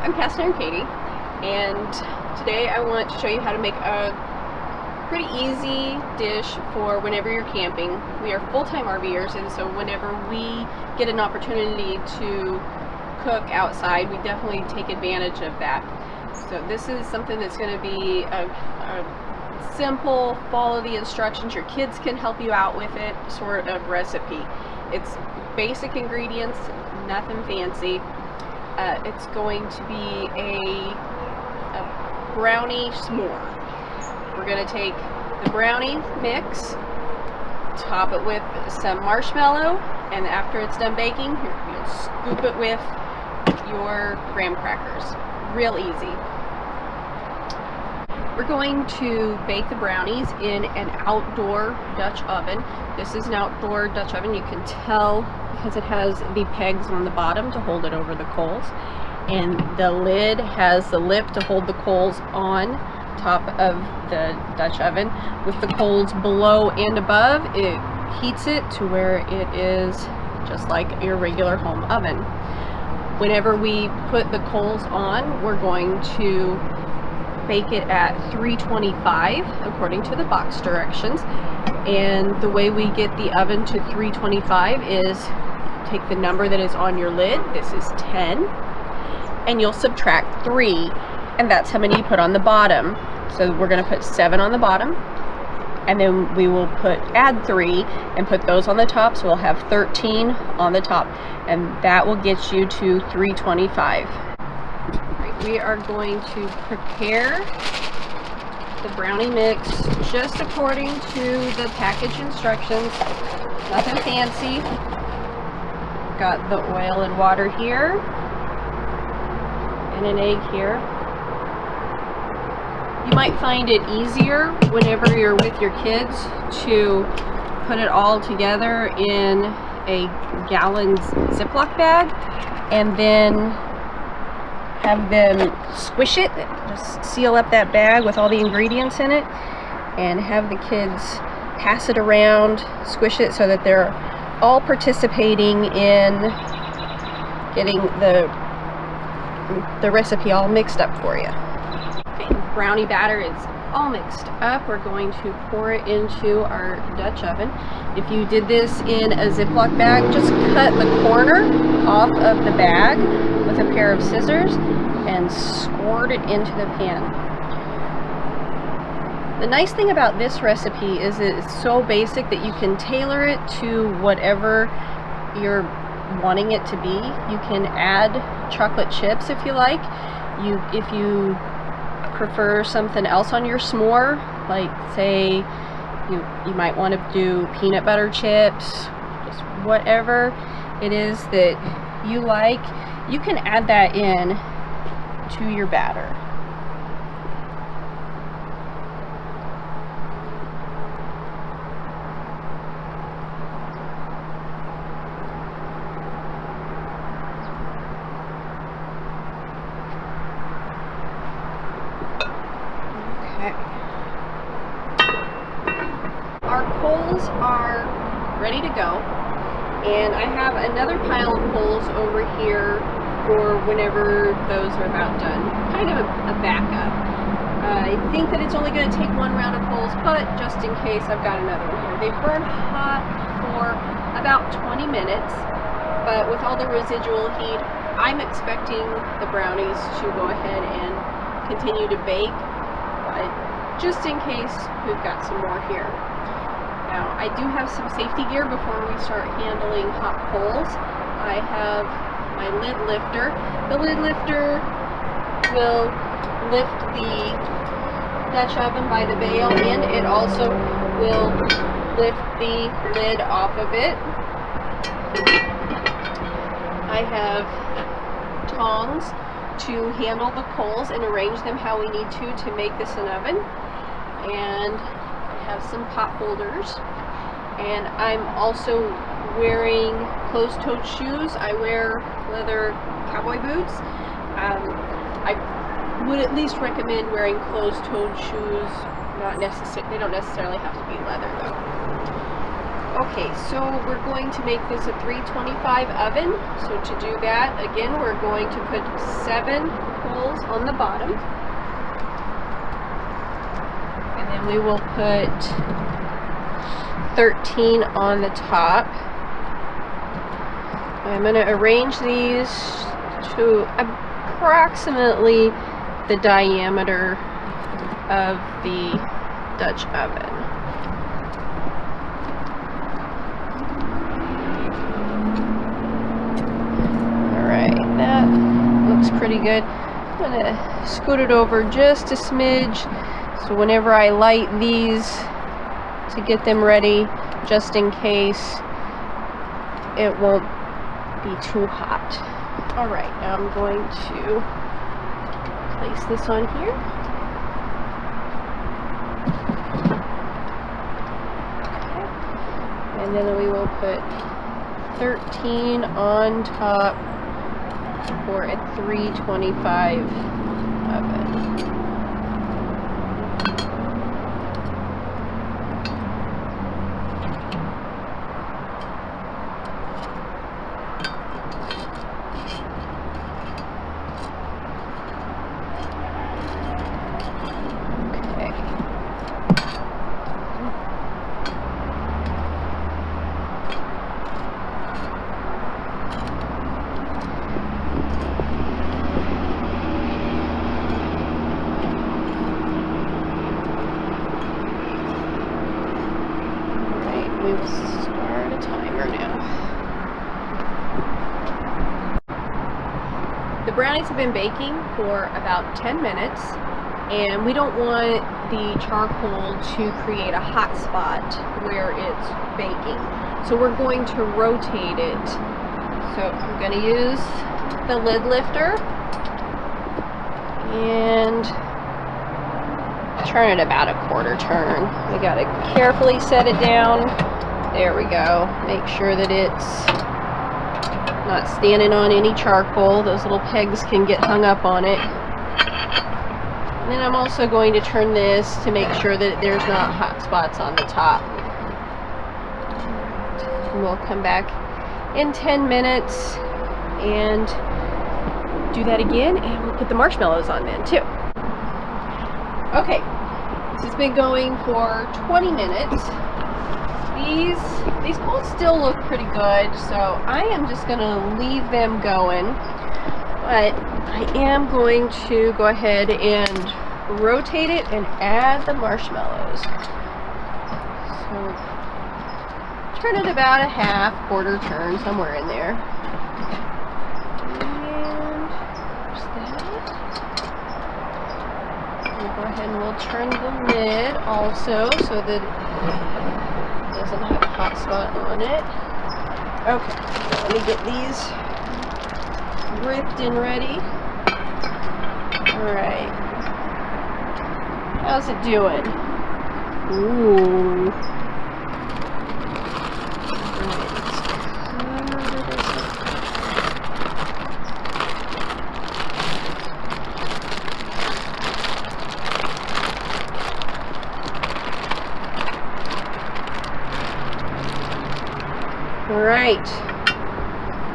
I'm Cast Iron Katie, and today I want to show you how to make a pretty easy dish for whenever you're camping. We are full-time RVers, and so whenever we get an opportunity to cook outside, we definitely take advantage of that. So this is something that's going to be a simple, follow the instructions, your kids can help you out with it sort of recipe. It's basic ingredients, nothing fancy. It's going to be a brownie s'more. We're going to take the brownie mix, top it with some marshmallow, and after it's done baking, you'll scoop it with your graham crackers. Real easy. We're going to bake the brownies in an outdoor Dutch oven. This is an outdoor Dutch oven. You can tell because it has the pegs on the bottom to hold it over the coals, and the lid has the lip to hold the coals on top of the Dutch oven. With the coals below and above, it heats it to where it is just like your regular home oven. Whenever we put the coals on, we're going to bake it at 325 according to the box directions. And the way we get the oven to 325 is take the number that is on your lid, this is 10, and you'll subtract 3, and that's how many you put on the bottom. So we're going to put 7 on the bottom, and then we will add 3 and put those on the top, so we'll have 13 on the top, and that will get you to 325. We are going to prepare the brownie mix just according to the package instructions. Nothing fancy. Got the oil and water here, and an egg here. You might find it easier whenever you're with your kids to put it all together in a gallon Ziploc bag and then have them squish it, just seal up that bag with all the ingredients in it, and have the kids pass it around, squish it so that they're all participating in getting the recipe all mixed up for you. Okay, brownie batter is all mixed up. We're going to pour it into our Dutch oven. If you did this in a Ziploc bag, just cut the corner off of the bag with a pair of scissors and squirt it into the pan. The nice thing about this recipe is it's so basic that you can tailor it to whatever you're wanting it to be. You can add chocolate chips if you like. If you prefer something else on your s'more, like say you might want to do peanut butter chips, just whatever it is that you like, you can add that in to your batter. Okay. Our coals are ready to go, and I have another pile of coals over here for whenever those are about done. Kind of a backup. I think that it's only going to take one round of coals, but just in case, I've got another one here. They burn hot for about 20 minutes, but with all the residual heat, I'm expecting the brownies to go ahead and continue to bake, but just in case, we've got some more here. Now, I do have some safety gear before we start handling hot coals. I have my lid lifter. The lid lifter will lift the Dutch oven by the bail, and it also will lift the lid off of it. I have tongs to handle the coals and arrange them how we need to make this an oven, and I have some pot holders, and I'm also wearing closed-toed shoes. I wear leather cowboy boots. I would at least recommend wearing closed-toed shoes. They don't necessarily have to be leather though. Okay, so we're going to make this a 325 oven. So to do that, again, we're going to put 7 coals on the bottom. And then we will put 13 on the top. I'm going to arrange these to approximately the diameter of the Dutch oven. Alright, that looks pretty good. I'm going to scoot it over just a smidge so whenever I light these to get them ready, just in case it won't be too hot. Alright, now I'm going to place this on here. Okay. And then we will put 13 on top for a 325 oven. We will start a timer now. The brownies have been baking for about 10 minutes, and we don't want the charcoal to create a hot spot where it's baking. So we're going to rotate it. So I'm going to use the lid lifter and turn it about a quarter turn. We got to carefully set it down. There we go. Make sure that it's not standing on any charcoal. Those little pegs can get hung up on it. And then I'm also going to turn this to make sure that there's not hot spots on the top. And we'll come back in 10 minutes and do that again, and we'll put the marshmallows on then too. Okay, this has been going for 20 minutes. These coals still look pretty good, so I am just going to leave them going, but I am going to go ahead and rotate it and add the marshmallows. So turn it about a half, quarter turn, somewhere in there. And there's that. We'll go ahead and we'll turn the lid also so that doesn't have a hot spot on it. Okay, so let me get these gripped and ready. Alright. How's it doing? Ooh. Alright,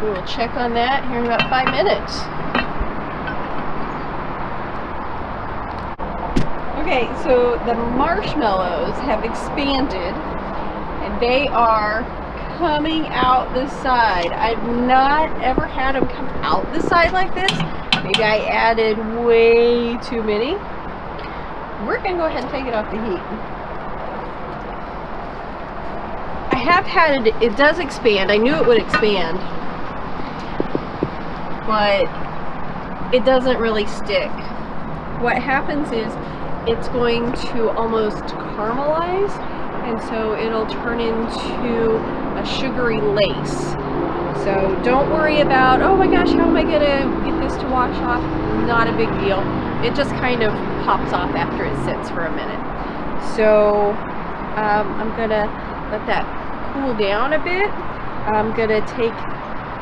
we will check on that here in about 5 minutes. Okay, so the marshmallows have expanded and they are coming out the side. I've not ever had them come out the side like this. Maybe I added way too many. We're going to go ahead and take it off the heat. I have had it, it does expand. I knew it would expand, but it doesn't really stick. What happens is it's going to almost caramelize, and so it'll turn into a sugary lace. So don't worry about, oh my gosh, how am I gonna get this to wash off? Not a big deal. It just kind of pops off after it sits for a minute. So I'm gonna let that cool down a bit. I'm gonna take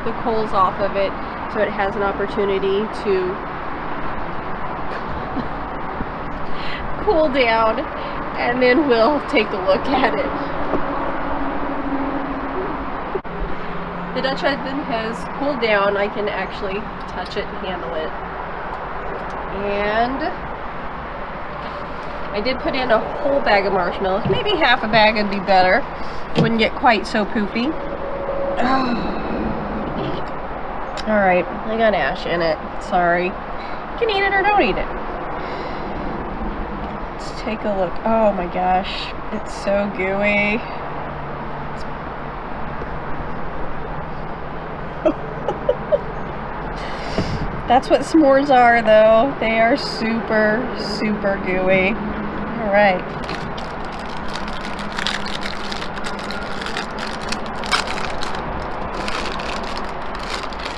the coals off of it so it has an opportunity to cool down, and then we'll take a look at it. the Dutch oven has cooled down. I can actually touch it and handle it. And I did put in a whole bag of marshmallows. Maybe half a bag would be better. Wouldn't get quite so poofy. Alright, I got ash in it. Sorry. You can eat it or don't eat it. Let's take a look. Oh my gosh. It's so gooey. That's what s'mores are, though. They are super, super gooey. Alright.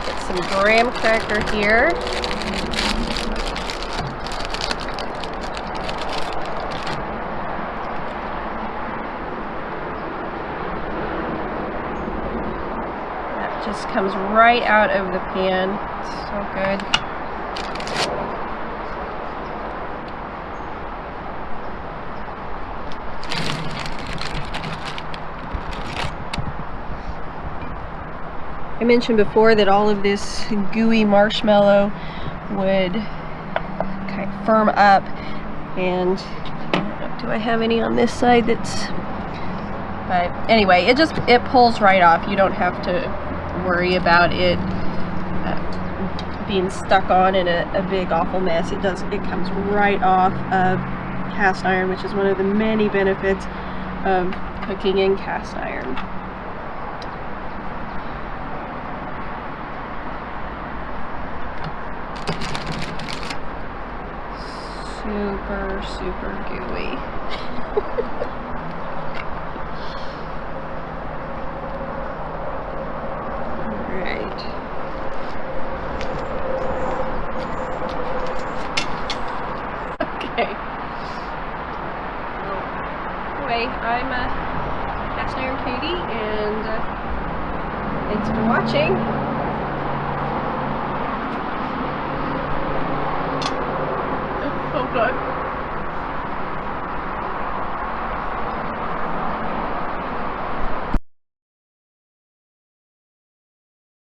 Get some graham cracker here. That just comes right out of the pan. So good. I mentioned before that all of this gooey marshmallow would kind of firm up, and do I have any on this side that's, but anyway, it pulls right off. You don't have to worry about it being stuck on in a big awful mess. It comes right off of cast iron, which is one of the many benefits of cooking in cast iron. Super, super gooey. Alright. Okay. Anyway, I'm Cast Iron Katie, and thanks for watching. Oh, hold on.